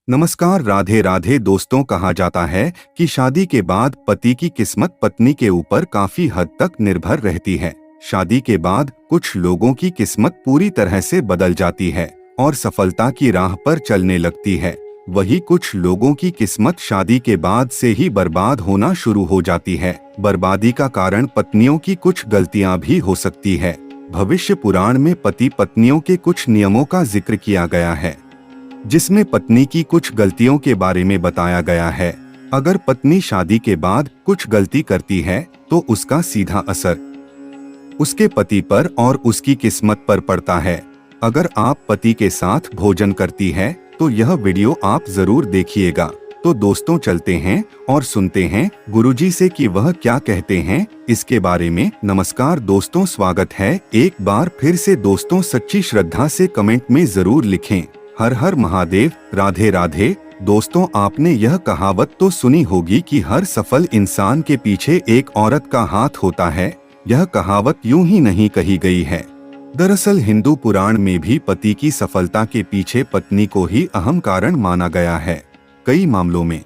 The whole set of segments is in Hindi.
नमस्कार। राधे राधे दोस्तों। कहा जाता है कि शादी के बाद पति की किस्मत पत्नी के ऊपर काफी हद तक निर्भर रहती है। शादी के बाद कुछ लोगों की किस्मत पूरी तरह से बदल जाती है और सफलता की राह पर चलने लगती है। वही कुछ लोगों की किस्मत शादी के बाद से ही बर्बाद होना शुरू हो जाती है। बर्बादी का कारण पत्नियों की कुछ गलतियां भी हो सकती है। भविष्य पुराण में पति पत्नियों के कुछ नियमों का जिक्र किया गया है, जिसमें पत्नी की कुछ गलतियों के बारे में बताया गया है। अगर पत्नी शादी के बाद कुछ गलती करती है तो उसका सीधा असर उसके पति पर और उसकी किस्मत पर पड़ता है। अगर आप पति के साथ भोजन करती है तो यह वीडियो आप जरूर देखिएगा। तो दोस्तों चलते हैं और सुनते हैं गुरुजी से कि वह क्या कहते हैं इसके बारे में। नमस्कार दोस्तों, स्वागत है एक बार फिर से। दोस्तों सच्ची श्रद्धा से कमेंट में जरूर लिखें हर हर महादेव, राधे राधे। दोस्तों आपने यह कहावत तो सुनी होगी कि हर सफल इंसान के पीछे एक औरत का हाथ होता है। यह कहावत यूं ही नहीं कही गई है। दरअसल हिंदू पुराण में भी पति की सफलता के पीछे पत्नी को ही अहम कारण माना गया है। कई मामलों में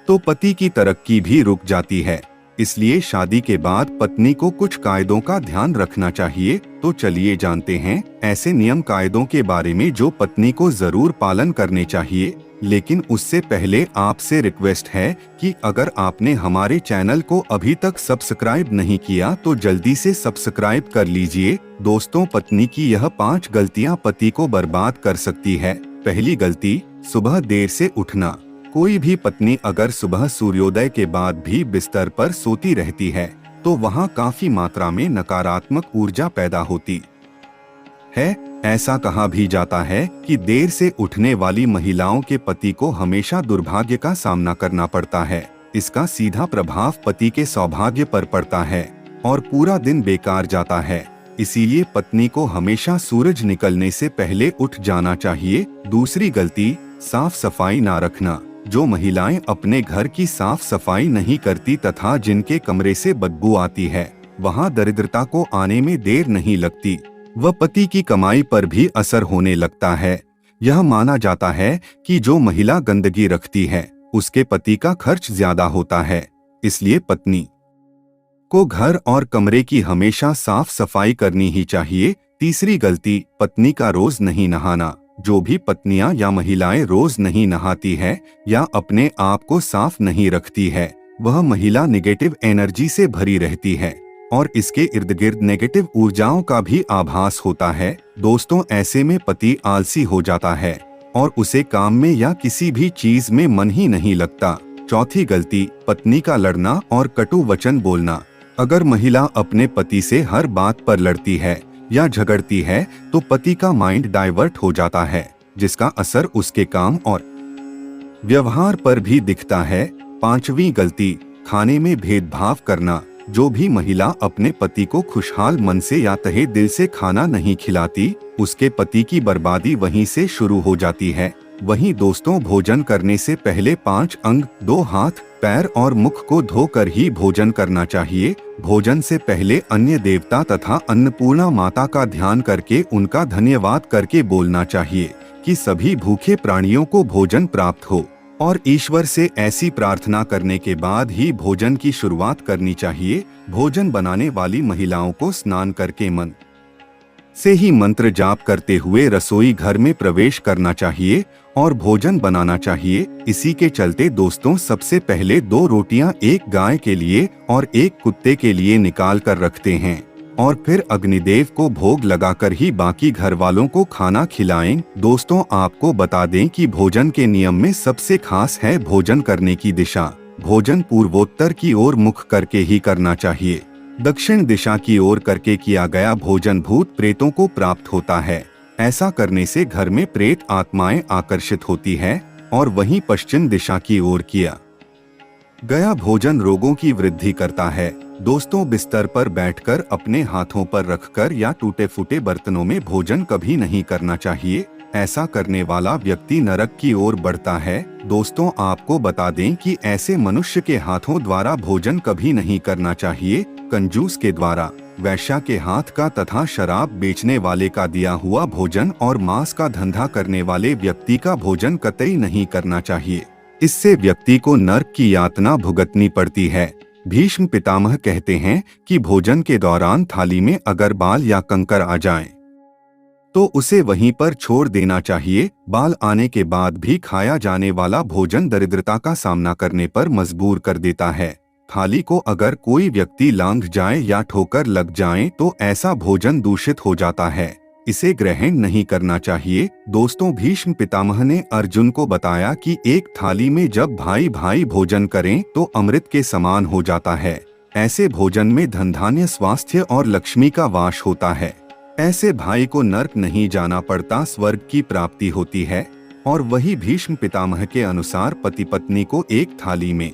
तो पति की तरक्की भी रुक जाती है। इसलिए शादी के बाद पत्नी को कुछ कायदों का ध्यान रखना चाहिए। तो चलिए जानते हैं ऐसे नियम कायदों के बारे में जो पत्नी को जरूर पालन करने चाहिए। लेकिन उससे पहले आपसे रिक्वेस्ट है कि अगर आपने हमारे चैनल को अभी तक सब्सक्राइब नहीं किया तो जल्दी से सब्सक्राइब कर लीजिए। दोस्तों पत्नी की यह 5 गलतियां पति को बर्बाद कर सकती है। पहली गलती, सुबह देर से उठना। कोई भी पत्नी अगर सुबह सूर्योदय के बाद भी बिस्तर पर सोती रहती है तो वहाँ काफी मात्रा में नकारात्मक ऊर्जा पैदा होती है। ऐसा कहा भी जाता है कि देर से उठने वाली महिलाओं के पति को हमेशा दुर्भाग्य का सामना करना पड़ता है। इसका सीधा प्रभाव पति के सौभाग्य पर पड़ता है और पूरा दिन बेकार जाता है। इसीलिए पत्नी को हमेशा सूरज निकलने से पहले उठ जाना चाहिए। दूसरी गलती, साफ सफाई ना रखना। जो महिलाएं अपने घर की साफ सफाई नहीं करती तथा जिनके कमरे से बदबू आती है, वहां दरिद्रता को आने में देर नहीं लगती। वह पति की कमाई पर भी असर होने लगता है। यह माना जाता है कि जो महिला गंदगी रखती है उसके पति का खर्च ज्यादा होता है। इसलिए पत्नी को घर और कमरे की हमेशा साफ सफाई करनी ही चाहिए। तीसरी गलती, पत्नी का रोज नहीं नहाना। जो भी पत्नियां या महिलाएं रोज नहीं नहाती है या अपने आप को साफ नहीं रखती है, वह महिला नेगेटिव एनर्जी से भरी रहती है और इसके इर्द गिर्द नेगेटिव ऊर्जाओं का भी आभास होता है। दोस्तों ऐसे में पति आलसी हो जाता है और उसे काम में या किसी भी चीज में मन ही नहीं लगता। चौथी गलती, पत्नी का लड़ना और कटु वचन बोलना। अगर महिला अपने पति से हर बात पर लड़ती है या झगड़ती है तो पति का माइंड डाइवर्ट हो जाता है, जिसका असर उसके काम और व्यवहार पर भी दिखता है। पांचवी गलती, खाने में भेदभाव करना। जो भी महिला अपने पति को खुशहाल मन से या तहे दिल से खाना नहीं खिलाती, उसके पति की बर्बादी वहीं से शुरू हो जाती है। वहीं दोस्तों भोजन करने से पहले 5 अंग, 2 हाथ, पैर और मुख को धोकर ही भोजन करना चाहिए। भोजन से पहले अन्य देवता तथा अन्नपूर्णा माता का ध्यान करके उनका धन्यवाद करके बोलना चाहिए कि सभी भूखे प्राणियों को भोजन प्राप्त हो और ईश्वर से ऐसी प्रार्थना करने के बाद ही भोजन की शुरुआत करनी चाहिए। भोजन बनाने वाली महिलाओं को स्नान करके मन से ही मंत्र जाप करते हुए रसोई घर में प्रवेश करना चाहिए और भोजन बनाना चाहिए। इसी के चलते दोस्तों सबसे पहले 2 रोटियां एक गाय के लिए और एक कुत्ते के लिए निकाल कर रखते हैं और फिर अग्निदेव को भोग लगाकर ही बाकी घर वालों को खाना खिलाएं। दोस्तों आपको बता दें कि भोजन के नियम में सबसे खास है भोजन करने की दिशा। भोजन पूर्वोत्तर की ओर मुख करके ही करना चाहिए। दक्षिण दिशा की ओर करके किया गया भोजन भूत प्रेतों को प्राप्त होता है। ऐसा करने से घर में प्रेत आत्माएं आकर्षित होती है और वहीं पश्चिम दिशा की ओर किया गया भोजन रोगों की वृद्धि करता है। दोस्तों बिस्तर पर बैठकर अपने हाथों पर रखकर या टूटे फूटे बर्तनों में भोजन कभी नहीं करना चाहिए। ऐसा करने वाला व्यक्ति नरक की ओर बढ़ता है। दोस्तों आपको बता दें कि ऐसे मनुष्य के हाथों द्वारा भोजन कभी नहीं करना चाहिए। कंजूस के द्वारा वैश्या के हाथ का तथा शराब बेचने वाले का दिया हुआ भोजन और मांस का धंधा करने वाले व्यक्ति का भोजन कतई नहीं करना चाहिए। इससे व्यक्ति को नरक की यातना भुगतनी पड़ती है। भीष्म पितामह कहते हैं कि भोजन के दौरान थाली में अगर बाल या कंकर आ जाएं, तो उसे वहीं पर छोड़ देना चाहिए। बाल आने के बाद भी खाया जाने वाला भोजन दरिद्रता का सामना करने पर मजबूर कर देता है। थाली को अगर कोई व्यक्ति लांघ जाए या ठोकर लग जाए तो ऐसा भोजन दूषित हो जाता है, इसे ग्रहण नहीं करना चाहिए। दोस्तों, भीष्म पितामह ने अर्जुन को बताया कि एक थाली में जब भाई भाई भोजन करें तो अमृत के समान हो जाता है। ऐसे भोजन में धन धान्य स्वास्थ्य और लक्ष्मी का वास होता है। ऐसे भाई को नरक नहीं जाना पड़ता, स्वर्ग की प्राप्ति होती है। और वही भीष्म पितामह के अनुसार पति पत्नी को एक थाली में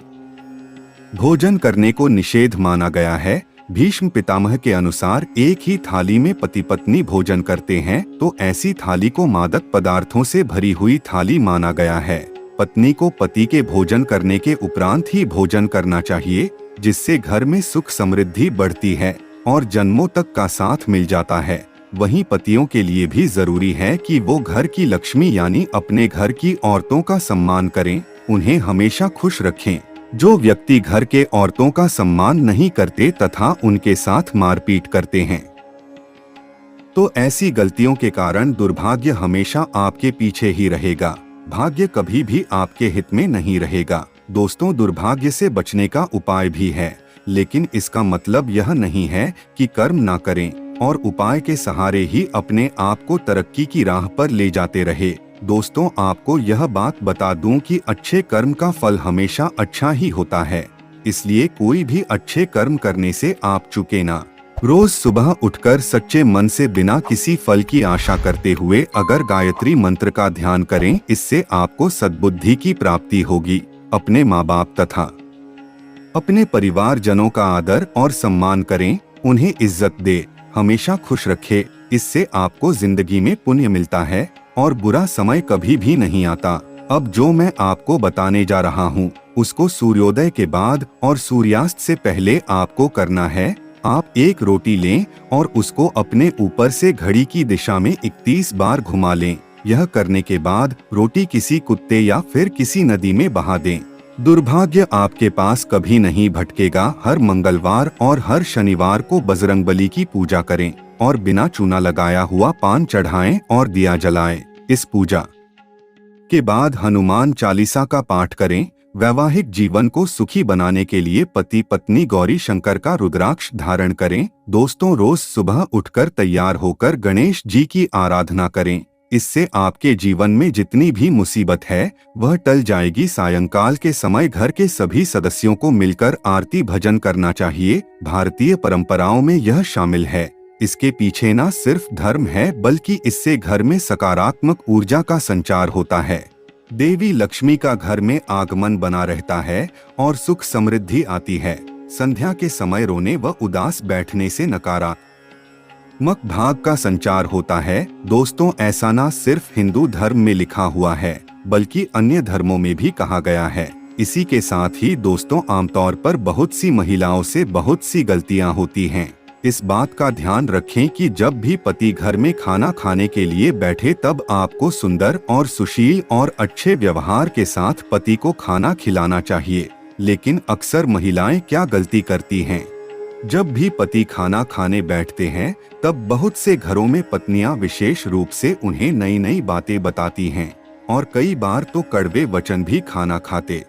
भोजन करने को निषेध माना गया है। भीष्म पितामह के अनुसार एक ही थाली में पति पत्नी भोजन करते हैं तो ऐसी थाली को मादक पदार्थों से भरी हुई थाली माना गया है। पत्नी को पति के भोजन करने के उपरांत ही भोजन करना चाहिए, जिससे घर में सुख समृद्धि बढ़ती है और जन्मों तक का साथ मिल जाता है। वहीं पतियों के लिए भी जरूरी है कि वो घर की लक्ष्मी यानी अपने घर की औरतों का सम्मान करें, उन्हें हमेशा खुश रखें। जो व्यक्ति घर के औरतों का सम्मान नहीं करते तथा उनके साथ मारपीट करते हैं, तो ऐसी गलतियों के कारण दुर्भाग्य हमेशा आपके पीछे ही रहेगा। भाग्य कभी भी आपके हित में नहीं रहेगा। दोस्तों, दुर्भाग्य से बचने का उपाय भी है, लेकिन इसका मतलब यह नहीं है कि कर्म ना करें और उपाय के सहारे ही अपने आप को तरक्की की राह पर ले जाते रहे। दोस्तों, आपको यह बात बता दूं कि अच्छे कर्म का फल हमेशा अच्छा ही होता है, इसलिए कोई भी अच्छे कर्म करने से आप चूके ना। रोज सुबह उठकर सच्चे मन से बिना किसी फल की आशा करते हुए अगर गायत्री मंत्र का ध्यान करें, इससे आपको सद्बुद्धि की प्राप्ति होगी। अपने माँ बाप तथा अपने परिवार जनों का आदर और सम्मान करें, उन्हें इज्जत दे, हमेशा खुश रखे। इससे आपको जिंदगी में पुण्य मिलता है और बुरा समय कभी भी नहीं आता। अब जो मैं आपको बताने जा रहा हूँ, उसको सूर्योदय के बाद और सूर्यास्त से पहले आपको करना है। आप एक रोटी लें और उसको अपने ऊपर से घड़ी की दिशा में 31 बार घुमा लें। यह करने के बाद रोटी किसी कुत्ते या फिर किसी नदी में बहा दें। दुर्भाग्य आपके पास कभी नहीं भटकेगा। हर मंगलवार और हर शनिवार को बजरंगबली की पूजा करें और बिना चूना लगाया हुआ पान चढ़ाएं और दिया जलाएं। इस पूजा के बाद हनुमान चालीसा का पाठ करें। वैवाहिक जीवन को सुखी बनाने के लिए पति पत्नी गौरी शंकर का रुद्राक्ष धारण करें। दोस्तों, रोज सुबह उठकर तैयार होकर गणेश जी की आराधना करें। इससे आपके जीवन में जितनी भी मुसीबत है वह टल जाएगी। सायंकाल के समय घर के सभी सदस्यों को मिलकर आरती भजन करना चाहिए। भारतीय परंपराओं में यह शामिल है। इसके पीछे न सिर्फ धर्म है, बल्कि इससे घर में सकारात्मक ऊर्जा का संचार होता है। देवी लक्ष्मी का घर में आगमन बना रहता है और सुख समृद्धि आती है। संध्या के समय रोने व उदास बैठने से नकारात्मक भाग का संचार होता है। दोस्तों, ऐसा न सिर्फ हिंदू धर्म में लिखा हुआ है, बल्कि अन्य धर्मों में भी कहा गया है। इसी के साथ ही दोस्तों, आमतौर पर बहुत सी महिलाओं से बहुत सी गलतियां होती हैं। इस बात का ध्यान रखें कि जब भी पति घर में खाना खाने के लिए बैठे तब आपको सुंदर और सुशील और अच्छे व्यवहार के साथ पति को खाना खिलाना चाहिए। लेकिन अक्सर महिलाएं क्या गलती करती हैं? जब भी पति खाना खाने बैठते हैं तब बहुत से घरों में पत्नियां विशेष रूप से उन्हें नई नई बातें बताती हैं और कई बार तो कड़वे वचन भी खाना खाते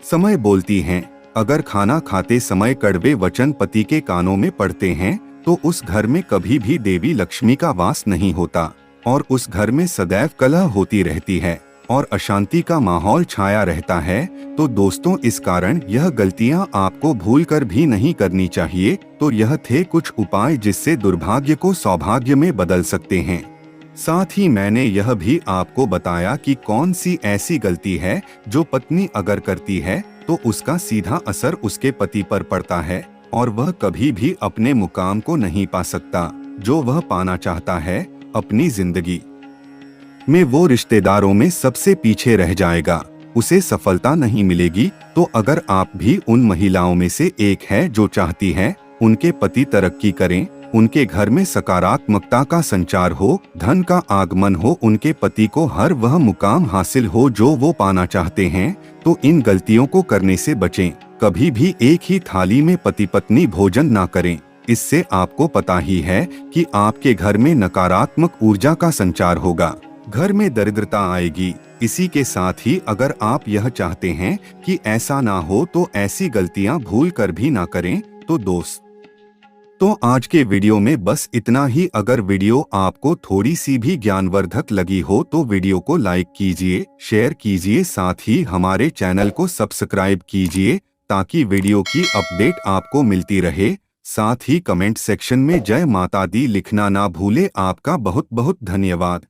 समय बोलती हैं। अगर खाना खाते समय कड़वे वचन पति के कानों में पड़ते हैं तो उस घर में कभी भी देवी लक्ष्मी का वास नहीं होता और उस घर में सदैव कलह होती रहती है और अशांति का माहौल छाया रहता है। तो दोस्तों, इस कारण यह गलतियां आपको भूलकर भी नहीं करनी चाहिए। तो यह थे कुछ उपाय जिससे दुर्भाग्य को सौभाग्य में बदल सकते हैं। साथ ही मैंने यह भी आपको बताया कि कौन सी ऐसी गलती है जो पत्नी अगर करती है तो उसका सीधा असर उसके पति पर पड़ता है और वह कभी भी अपने मुकाम को नहीं पा सकता जो वह पाना चाहता है। अपनी जिंदगी में वो रिश्तेदारों में सबसे पीछे रह जाएगा, उसे सफलता नहीं मिलेगी। तो अगर आप भी उन महिलाओं में से एक है जो चाहती है उनके पति तरक्की करें, उनके घर में सकारात्मकता का संचार हो, धन का आगमन हो, उनके पति को हर वह मुकाम हासिल हो जो वो पाना चाहते हैं, तो इन गलतियों को करने से बचें। कभी भी एक ही थाली में पति पत्नी भोजन ना करें। इससे आपको पता ही है कि आपके घर में नकारात्मक ऊर्जा का संचार होगा, घर में दरिद्रता आएगी। इसी के साथ ही अगर आप यह चाहते हैं कि ऐसा ना हो तो ऐसी गलतियां भूल कर भी ना करें। तो आज के वीडियो में बस इतना ही। अगर वीडियो आपको थोड़ी सी भी ज्ञानवर्धक लगी हो तो वीडियो को लाइक कीजिए, शेयर कीजिए, साथ ही हमारे चैनल को सब्सक्राइब कीजिए ताकि वीडियो की अपडेट आपको मिलती रहे। साथ ही कमेंट सेक्शन में जय माता दी लिखना ना भूले। आपका बहुत बहुत धन्यवाद।